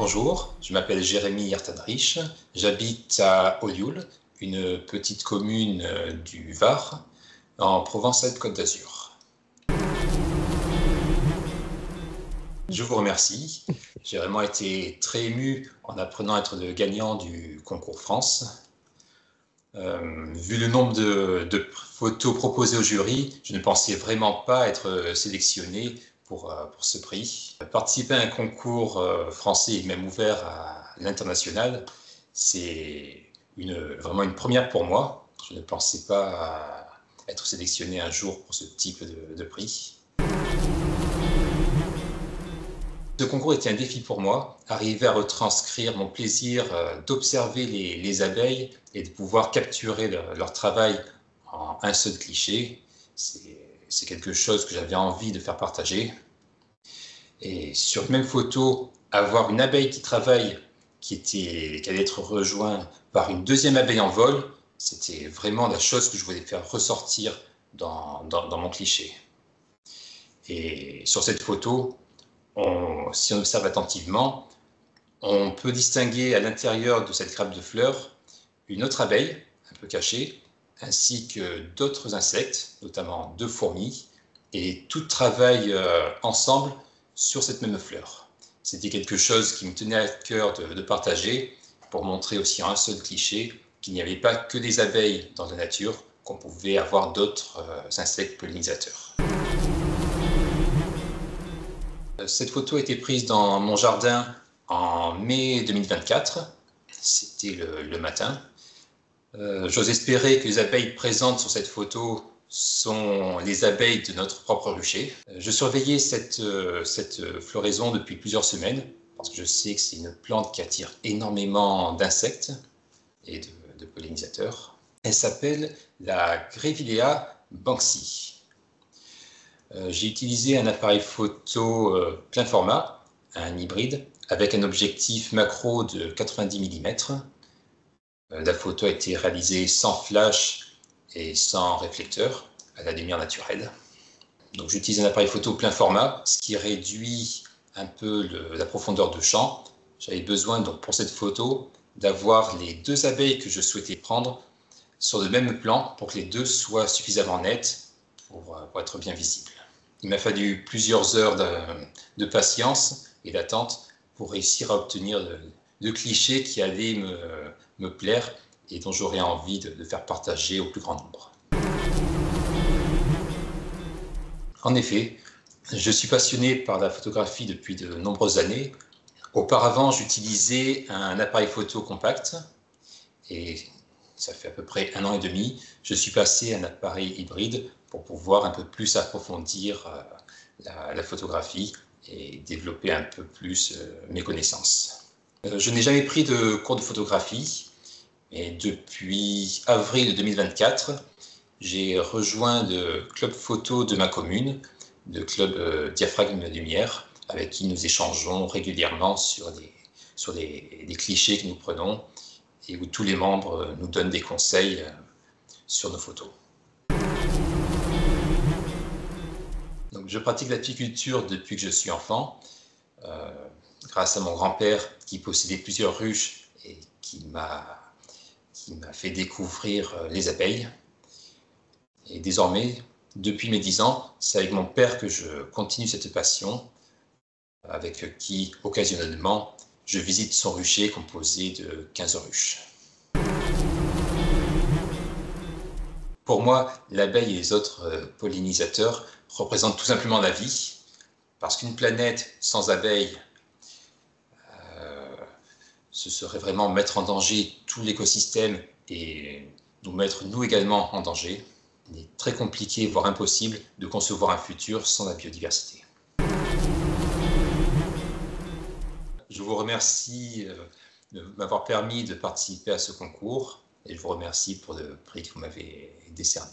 Bonjour, je m'appelle Jérémy Yartanrich, j'habite à Olioul, une petite commune du Var, en Provence-Alpes-Côte d'Azur. Je vous remercie, j'ai vraiment été très ému en apprenant à être le gagnant du concours France. Vu le nombre de photos proposées au jury, je ne pensais vraiment pas être sélectionné pour ce prix. Participer à un concours français et même ouvert à l'international, c'est vraiment une première pour moi. Je ne pensais pas être sélectionné un jour pour ce type de prix. Ce concours était un défi pour moi, arriver à retranscrire mon plaisir d'observer les abeilles et de pouvoir capturer leur travail en un seul cliché. C'est quelque chose que j'avais envie de faire partager. Et sur une même photo, avoir une abeille qui travaille, qui allait être rejointe par une deuxième abeille en vol, c'était vraiment la chose que je voulais faire ressortir dans mon cliché. Et sur cette photo, si on observe attentivement, on peut distinguer à l'intérieur de cette grappe de fleurs une autre abeille, un peu cachée, ainsi que d'autres insectes, notamment 2 fourmis, et toutes travaillent ensemble sur cette même fleur. C'était quelque chose qui me tenait à cœur de partager, pour montrer aussi en un seul cliché qu'il n'y avait pas que des abeilles dans la nature, qu'on pouvait avoir d'autres insectes pollinisateurs. Cette photo a été prise dans mon jardin en mai 2024, c'était le matin. J'ose espérer que les abeilles présentes sur cette photo sont les abeilles de notre propre rucher. Je surveillais cette floraison depuis plusieurs semaines, parce que je sais que c'est une plante qui attire énormément d'insectes et de pollinisateurs. Elle s'appelle la Grevillea banksii. J'ai utilisé un appareil photo plein format, un hybride, avec un objectif macro de 90 mm. La photo a été réalisée sans flash et sans réflecteur, à la lumière naturelle. Donc j'utilise un appareil photo plein format, ce qui réduit un peu la profondeur de champ. J'avais besoin donc pour cette photo d'avoir les 2 abeilles que je souhaitais prendre sur le même plan pour que les 2 soient suffisamment nettes pour être bien visibles. Il m'a fallu plusieurs heures de patience et d'attente pour réussir à obtenir de clichés qui allaient me plaire et dont j'aurais envie de faire partager au plus grand nombre. En effet, je suis passionné par la photographie depuis de nombreuses années. Auparavant, j'utilisais un appareil photo compact et ça fait à peu près 1 an et demi, je suis passé à un appareil hybride pour pouvoir un peu plus approfondir la photographie et développer un peu plus mes connaissances. Je n'ai jamais pris de cours de photographie, et depuis avril 2024, j'ai rejoint le club photo de ma commune, le club Diaphragme Lumière, avec qui nous échangeons régulièrement sur les clichés que nous prenons et où tous les membres nous donnent des conseils sur nos photos. Donc, je pratique l'apiculture depuis que je suis enfant, grâce à mon grand-père qui possédait plusieurs ruches et qui m'a fait découvrir les abeilles. Et désormais, depuis mes 10 ans, c'est avec mon père que je continue cette passion, avec qui, occasionnellement, je visite son rucher composé de 15 ruches. Pour moi, l'abeille et les autres pollinisateurs représentent tout simplement la vie, parce qu'une planète sans abeilles, ce serait vraiment mettre en danger tout l'écosystème et nous mettre nous également en danger. Il est très compliqué, voire impossible, de concevoir un futur sans la biodiversité. Je vous remercie de m'avoir permis de participer à ce concours et je vous remercie pour le prix que vous m'avez décerné.